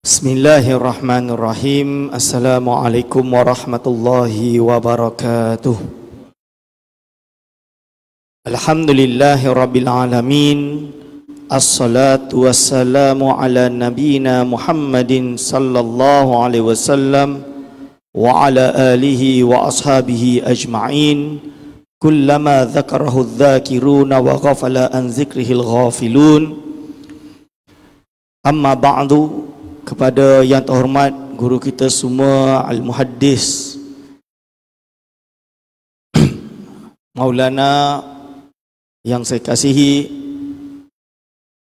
Bismillahirrahmanirrahim. Assalamualaikum warahmatullahi wabarakatuh. Alhamdulillahi rabbil alamin. Assalatu wassalamu ala nabiyina Muhammadin sallallahu alaihi wasallam wa ala alihi wa ashabihi ajma'in. Kullama dzakarahu dzakiruna wa ghafala an dzikrihil ghafilun. Amma ba'du. Kepada yang terhormat guru kita semua Al-Muhaddis Maulana yang saya kasihi,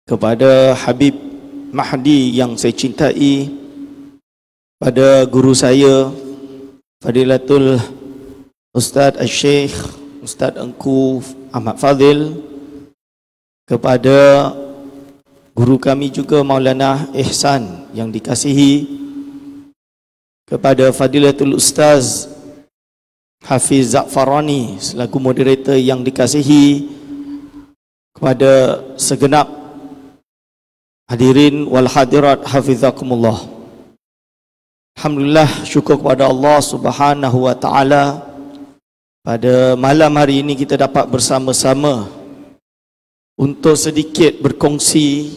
kepada Habib Mahdi yang saya cintai, pada guru saya Fadilatul Ustaz Al-Syekh Ustaz Engku Ahmad Fadil, kepada guru kami juga Maulana Ihsan yang dikasihi, kepada Fadilatul Ustaz Hafiz Za'farani selaku moderator yang dikasihi, kepada segenap hadirin wal hadirat hafizakumullah. Alhamdulillah, syukur kepada Allah Subhanahu wa taala, pada malam hari ini kita dapat bersama-sama untuk sedikit berkongsi,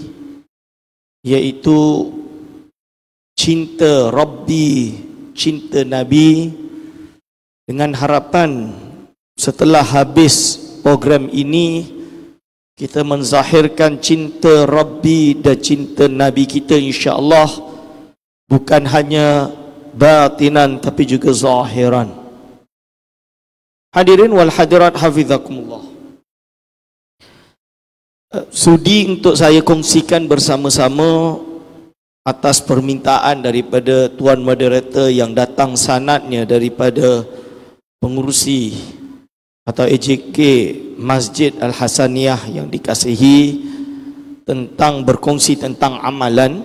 iaitu cinta Rabbi, cinta Nabi, dengan harapan setelah habis program ini kita menzahirkan cinta Rabbi dan cinta Nabi kita, insya-Allah, bukan hanya batinan tapi juga zahiran. Hadirin wal hadirat hafizakumullah, sudi untuk saya kongsikan bersama-sama atas permintaan daripada tuan moderator yang datang sanadnya daripada pengurusi atau AJK Masjid Al-Hasaniyah yang dikasihi, tentang berkongsi tentang amalan.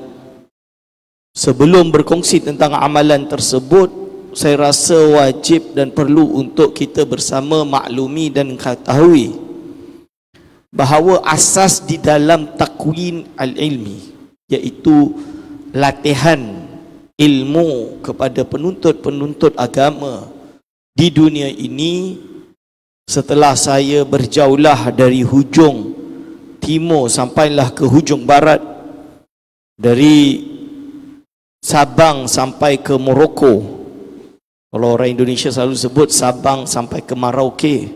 Sebelum berkongsi tentang amalan tersebut, saya rasa wajib dan perlu untuk kita bersama maklumi dan ketahui bahawa asas di dalam takwin al-ilmi, iaitu latihan ilmu kepada penuntut-penuntut agama di dunia ini, setelah saya berjaulah dari hujung timur sampailah ke hujung barat, dari Sabang sampai ke Morocco. Kalau orang Indonesia selalu sebut Sabang sampai ke Merauke,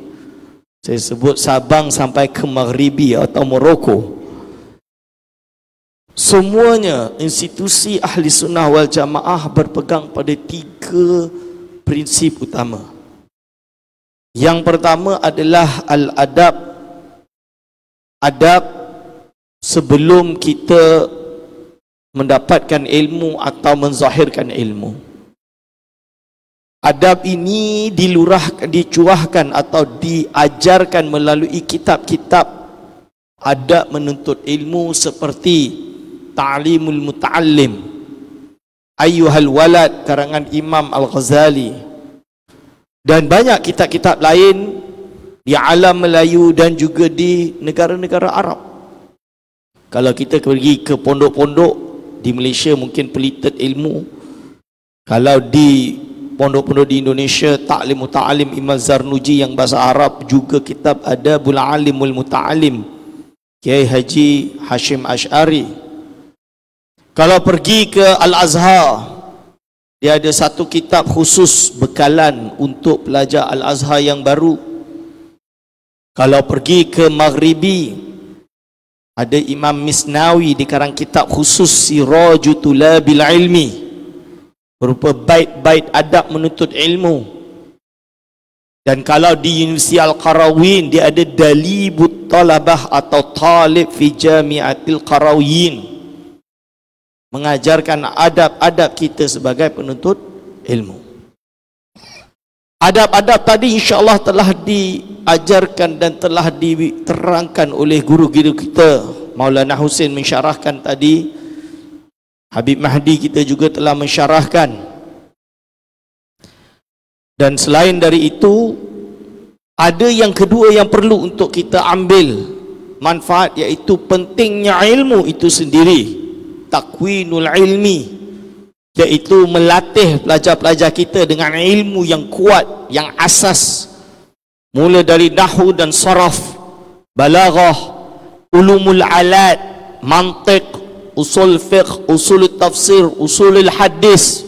saya sebut Sabang sampai ke Maghribi atau Morocco. Semuanya institusi ahli sunnah wal jamaah berpegang pada 3 prinsip utama. Yang pertama adalah al-adab. Adab sebelum kita mendapatkan ilmu atau menzahirkan ilmu. Adab ini dicuahkan atau diajarkan melalui kitab-kitab adab menuntut ilmu, seperti Ta'limul Muta'allim, Ayyuhal Walad karangan Imam Al-Ghazali, dan banyak kitab-kitab lain di alam Melayu dan juga di negara-negara Arab. Kalau kita pergi ke pondok-pondok di Malaysia mungkin Pelita Ilmu, kalau di pondok-pondok di Indonesia Ta'lim Muta'alim Imam Zarnuji yang bahasa Arab, juga kitab Adabul Alimul Muta'alim Kiai Haji Hashim Ash'ari. Kalau pergi ke Al-Azhar, dia ada satu kitab khusus bekalan untuk pelajar Al-Azhar yang baru. Kalau pergi ke Maghribi, ada Imam Misnawi dikarang kitab khusus Siraju Tulabil Ilmi, berupa bait-bait adab menuntut ilmu. Dan kalau di Universiti Al-Qarawin, dia ada Dalibut Talabah atau Talib fi Jami'atil Qarawin, mengajarkan adab-adab kita sebagai penuntut ilmu. Adab-adab tadi insya-Allah telah diajarkan dan telah diterangkan oleh guru-guru kita. Maulana Husin mensyarahkan tadi, Habib Mahdi kita juga telah mensyarahkan. Dan selain dari itu, ada yang kedua yang perlu untuk kita ambil manfaat, iaitu pentingnya ilmu itu sendiri. Takwinul ilmi, iaitu melatih pelajar-pelajar kita dengan ilmu yang kuat, yang asas, mula dari nahwu dan saraf, balaghah, ulumul alat, mantiq, usul fiqh, usul tafsir, usul hadis,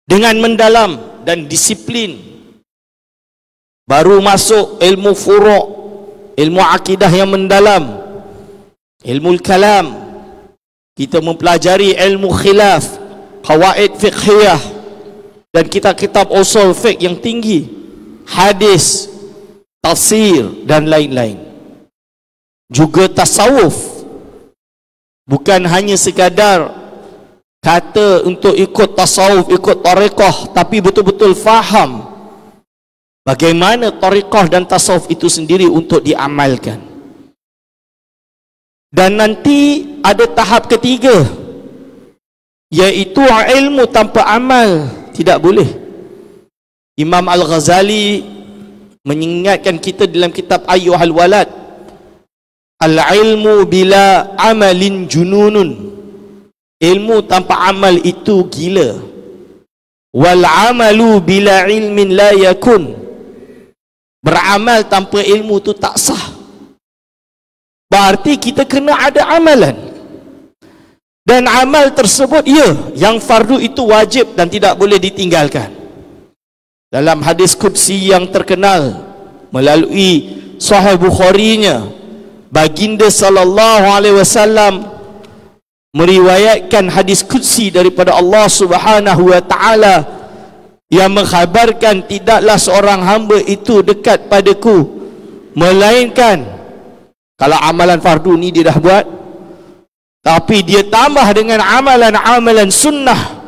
dengan mendalam dan disiplin. Baru masuk ilmu furu', ilmu akidah yang mendalam, ilmu kalam, kita mempelajari ilmu khilaf, qawaid fiqhiyah, dan kitab-kitab usul fiqh yang tinggi, hadis, tafsir dan lain-lain. Juga tasawuf, bukan hanya sekadar kata untuk ikut tasawuf, ikut tariqah, tapi betul-betul faham bagaimana tariqah dan tasawuf itu sendiri untuk diamalkan. Dan nanti ada tahap ketiga, yaitu ilmu tanpa amal tidak boleh. Imam Al-Ghazali mengingatkan kita dalam kitab Ayyuhal Walad, al-ilmu bila amalin jununun, ilmu tanpa amal itu gila. Wal amalu bila ilmin la yakun, beramal tanpa ilmu itu tak sah. Berarti kita kena ada amalan, dan amal tersebut yang fardu itu wajib dan tidak boleh ditinggalkan. Dalam hadis qudsi yang terkenal melalui Sahih Bukhari-nya, baginda sallallahu alaihi wasallam meriwayatkan hadis qudsi daripada Allah Subhanahu wa taala yang mengkhabarkan, tidaklah seorang hamba itu dekat padaku melainkan kalau amalan fardu ni dia dah buat, tapi dia tambah dengan amalan-amalan sunnah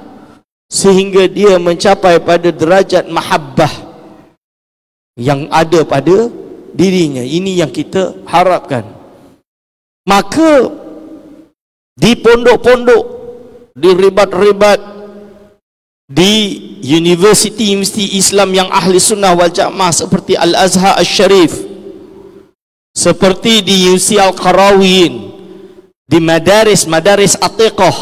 sehingga dia mencapai pada derajat mahabbah yang ada pada dirinya. Ini yang kita harapkan. Maka di pondok-pondok, di ribat-ribat, di universiti Islam yang ahli sunnah wal jamaah seperti Al-Azhar Al-Sharif, seperti di UC Al-Qarawiyyin, di madaris atiqah,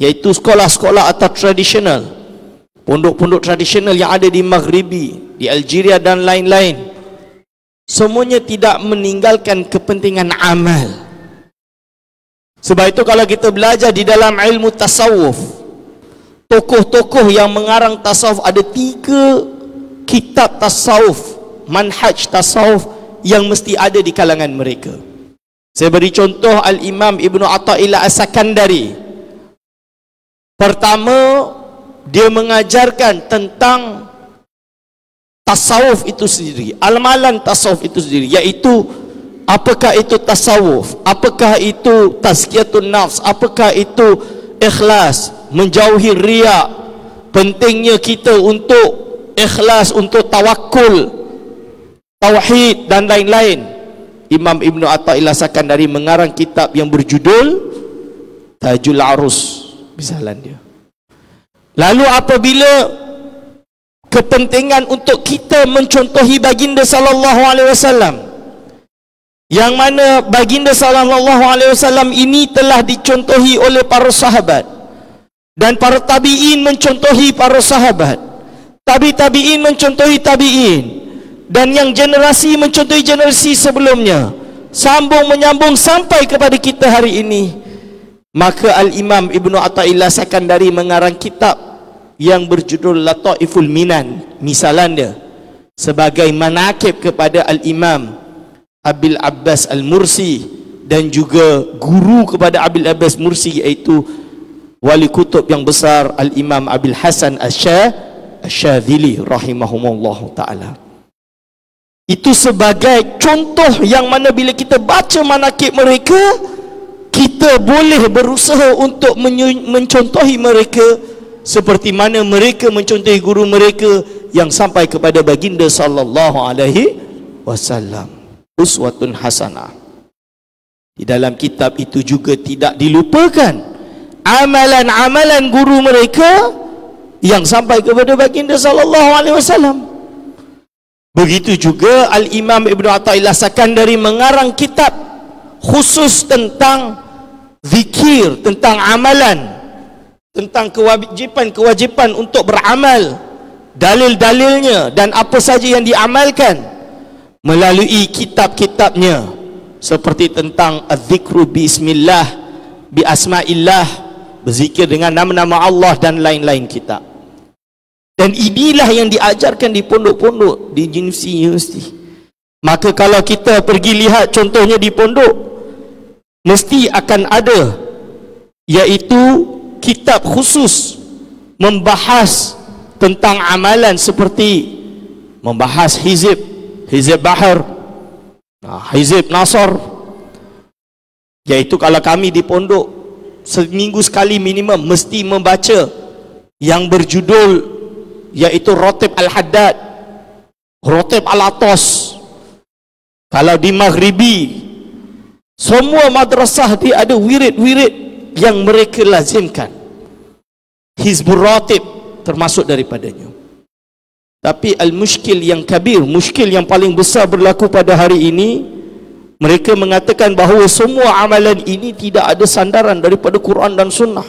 yaitu sekolah-sekolah atau tradisional, pondok-pondok tradisional yang ada di Maghribi, di Algeria dan lain-lain, semuanya tidak meninggalkan kepentingan amal. Sebab itu kalau kita belajar di dalam ilmu tasawuf, tokoh-tokoh yang mengarang tasawuf, ada 3 kitab tasawuf, manhaj tasawuf yang mesti ada di kalangan mereka. Saya beri contoh Al-Imam Ibnu Athaillah As-Sakandari. Pertama, dia mengajarkan tentang tasawuf itu sendiri, amalan tasawuf itu sendiri, yaitu apakah itu tasawuf, apakah itu tazkiyatun nafs, apakah itu ikhlas, menjauhi riya, pentingnya kita untuk ikhlas, untuk tawakul, tauhid dan lain-lain. Imam Ibnu Athaillah Sakandari mengarang kitab yang berjudul Tajul Arus, misalan dia. Lalu apabila kepentingan untuk kita mencontohi baginda sallallahu alaihi wasallam, yang mana baginda sallallahu alaihi wasallam ini telah dicontohi oleh para sahabat, dan para tabi'in mencontohi para sahabat, tabi'in mencontohi tabi'in, dan yang generasi mencontohi generasi sebelumnya, sambung menyambung sampai kepada kita hari ini. Maka Al-Imam Ibnu Athaillah Sakandari mengarang kitab yang berjudul Lataiful Minan, misalan dia, sebagai manakib kepada Al-Imam Abil Abbas Al-Mursi, dan juga guru kepada Abil Abbas Mursi, iaitu wali kutub yang besar Al-Imam Abil Hasan Asy-Syadzili rahimahumullah ta'ala. Itu sebagai contoh yang mana bila kita baca manakib mereka, kita boleh berusaha untuk mencontohi mereka seperti mana mereka mencontohi guru mereka yang sampai kepada baginda sallallahu alaihi wasallam. Uswatun hasanah. Di dalam kitab itu juga tidak dilupakan amalan-amalan guru mereka yang sampai kepada baginda sallallahu alaihi wasallam. Begitu juga Al-Imam Ibnu Athaillah Sakandari mengarang kitab khusus tentang zikir, tentang amalan, tentang kewajipan untuk beramal, dalil-dalilnya dan apa saja yang diamalkan melalui kitab-kitabnya, seperti tentang az-zikru bismillah, bi asma'illah, berzikir dengan nama-nama Allah dan lain-lain kitab. Dan inilah yang diajarkan di pondok-pondok, di universiti. Maka kalau kita pergi lihat contohnya di pondok, mesti akan ada, iaitu kitab khusus membahas tentang amalan, seperti membahas hizib Bahar, hizib Nasr. Iaitu kalau kami di pondok seminggu sekali minimum mesti membaca yang berjudul iaitu Ratib Al-Haddad, Ratib Al-Atas. Kalau di Maghribi, semua madrasah dia ada wirid-wirid yang mereka lazimkan. Hizbul Ratib termasuk daripadanya. Tapi al-mushkil yang kabir, mushkil yang paling besar berlaku pada hari ini, mereka mengatakan bahawa semua amalan ini tidak ada sandaran daripada Quran dan Sunnah.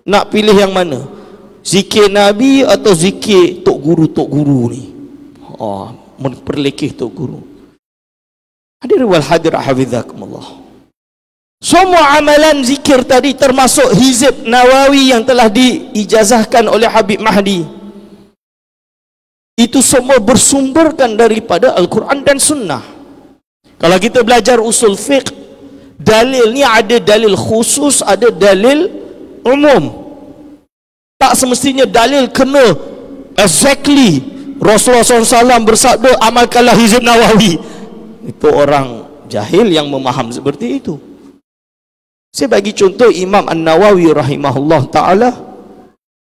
Nak pilih yang mana? Zikir Nabi atau zikir Tok Guru ni? Memperlekeh Tok Guru. Hadir wal hadir hafizakumullah. Semua amalan zikir tadi termasuk hizib Nawawi yang telah diijazahkan oleh Habib Mahdi, itu semua bersumberkan daripada Al-Quran dan Sunnah. Kalau kita belajar usul fiqh, dalil ni ada dalil khusus, ada dalil umum. Tak semestinya dalil kena exactly Rasulullah SAW bersabda amalkanlah hizib Nawawi. Itu orang jahil yang memaham seperti itu. Saya bagi contoh Imam An-Nawawi rahimahullah ta'ala,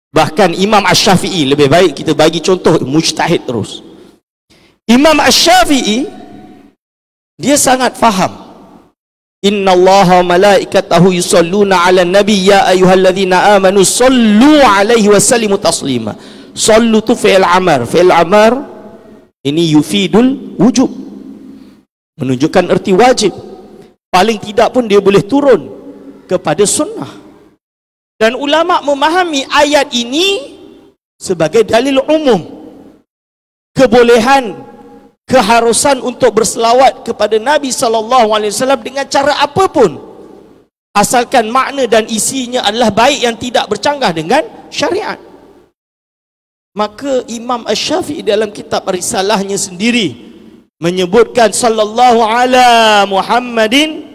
bahkan Imam Ash-Shafi'i. Lebih baik kita bagi contoh mujtahid terus. Imam Ash-Shafi'i dia sangat faham. Innallaha malaikatahu yusalluna ala nabi ya ayyuhalladzina amanu sallu alaihi wasallimu taslima. Sallu tu fi'il amar. Fi'il amar ini yufidul wujub, menunjukkan erti wajib. Paling tidak pun dia boleh turun kepada sunnah. Dan ulama memahami ayat ini sebagai dalil umum, kebolehan, keharusan untuk berselawat kepada Nabi SAW dengan cara apapun, asalkan makna dan isinya adalah baik yang tidak bercanggah dengan syariat. Maka Imam Ash-Shafi'i dalam kitab risalahnya sendiri menyebutkan sallallahu ala Muhammadin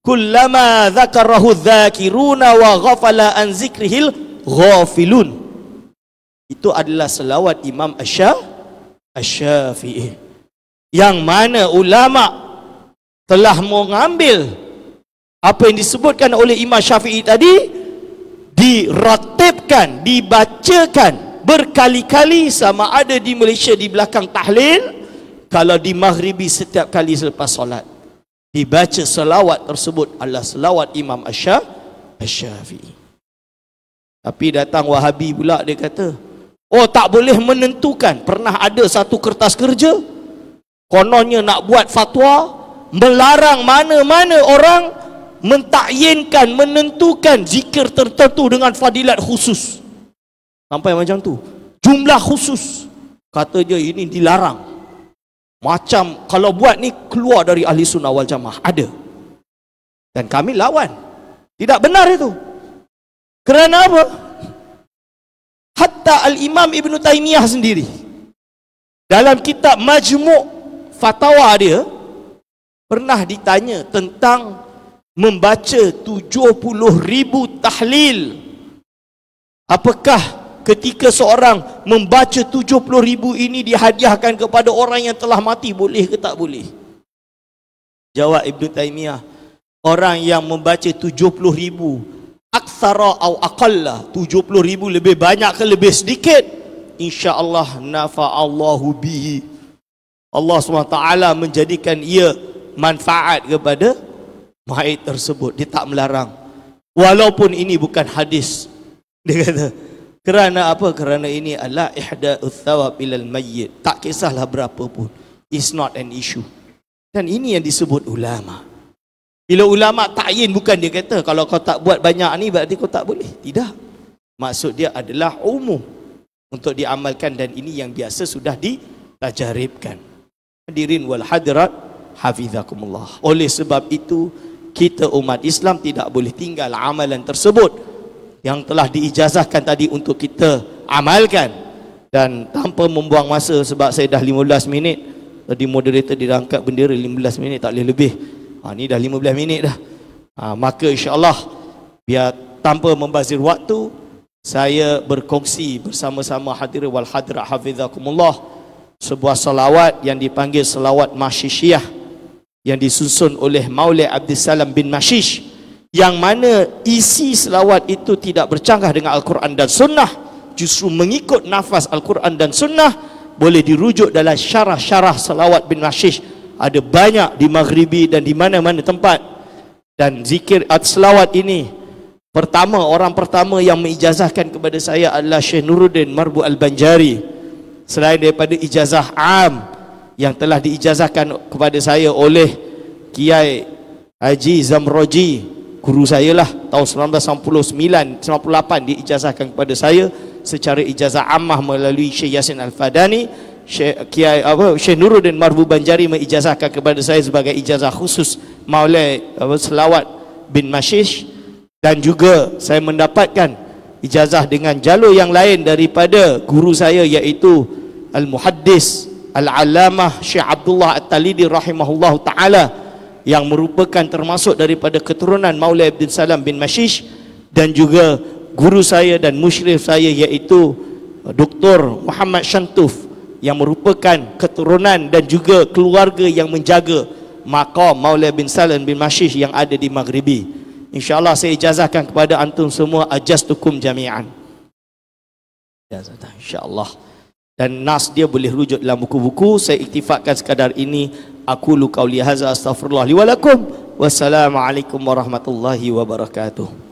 kullama dzakarahu dzakiruna wa ghafala an zikrihil ghafilun. Itu adalah selawat Imam Ash-Shafi'i, yang mana ulama telah mengambil apa yang disebutkan oleh Imam Syafi'i tadi, diratibkan, dibacakan berkali-kali, sama ada di Malaysia di belakang tahlil, kalau di Maghribi setiap kali selepas solat dibaca selawat tersebut adalah selawat Imam Ash-Shafi'i. Tapi datang Wahabi pula, dia kata, oh tak boleh menentukan. Pernah ada satu kertas kerja, kononnya nak buat fatwa melarang mana-mana orang mentakyinkan, menentukan zikir tertentu dengan fadilat khusus. Sampai macam tu, jumlah khusus. Kata dia ini dilarang. Macam kalau buat ni keluar dari ahli sunnah wal jamaah. Ada. Dan kami lawan. Tidak benar itu. Kerana apa? Hatta Al-Imam Ibn Taymiyah sendiri dalam kitab Majmu' Fatawa dia pernah ditanya tentang membaca 70,000 tahlil. Apakah ketika seorang membaca 70,000 ini dihadiahkan kepada orang yang telah mati, boleh ke tak boleh? Jawab Ibn Taymiyah, orang yang membaca 70,000 aksara au aqalla, 70,000 lebih banyak ke lebih sedikit, insya-Allah nafa'allahu bihi, Allah SWT menjadikan ia manfaat kepada mayit tersebut. Dia tak melarang, walaupun ini bukan hadis. Dia kata, kerana apa? Kerana ini adalah ihda'uth thawab ilal mayyit. Tak kisahlah berapa pun, it's not an issue. Dan ini yang disebut ulama. Bila ulama ta'yin, bukan dia kata kalau kau tak buat banyak ni berarti kau tak boleh. Tidak. Maksud dia adalah umum untuk diamalkan, dan ini yang biasa sudah ditajaribkan. Hadirin wal hadirat hafizakumullah. Oleh sebab itu kita umat Islam tidak boleh tinggal amalan tersebut yang telah diijazahkan tadi untuk kita amalkan, dan tanpa membuang masa, sebab saya dah 15 minit tadi moderator dia angkat bendera 15 minit, tak boleh lebih. Ni dah 15 minit dah. Maka insya-Allah biar tanpa membazir waktu, saya berkongsi bersama-sama hadirin wal hadirat hafizakumullah sebuah salawat yang dipanggil salawat Masyishiyah, yang disusun oleh Maulay Abdul Salam bin Mashish, yang mana isi selawat itu tidak bercanggah dengan Al-Quran dan Sunnah, justru mengikut nafas Al-Quran dan Sunnah. Boleh dirujuk dalam syarah-syarah selawat bin Mashish, ada banyak di Maghribi dan di mana-mana tempat. Dan zikir selawat ini, orang pertama yang mengijazahkan kepada saya adalah Syekh Nuruddin Marbu Al-Banjari, selain daripada ijazah am yang telah diijazahkan kepada saya oleh Kiai Haji Zamroji, guru saya lah, tahun 1999-98 diijazahkan kepada saya secara ijazah ammah melalui Syekh Yasin Al-Fadani. Syekh Nuruddin Marbu Banjari mengijazahkan kepada saya sebagai ijazah khusus Maulay Selawat bin Mashish, dan juga saya mendapatkan ijazah dengan jalur yang lain daripada guru saya, iaitu Al-Muhaddis Al-Alamah Syekh Abdullah At-Talidi rahimahullah ta'ala, yang merupakan termasuk daripada keturunan Maulay Abdul Salam bin Mashish, dan juga guru saya dan musyrif saya iaitu Dr. Muhammad Shantuf, yang merupakan keturunan dan juga keluarga yang menjaga maqam Maulay bin Salam bin Mashish yang ada di Maghribi. InsyaAllah saya ijazahkan kepada antum semua ajastukum jami'an. InsyaAllah. Dan nas dia boleh rujuk dalam buku-buku. Saya iktifakkan sekadar ini. Aqulu qauli hadza astaghfirullah li wa lakum. Wassalamualaikum warahmatullahi wabarakatuh.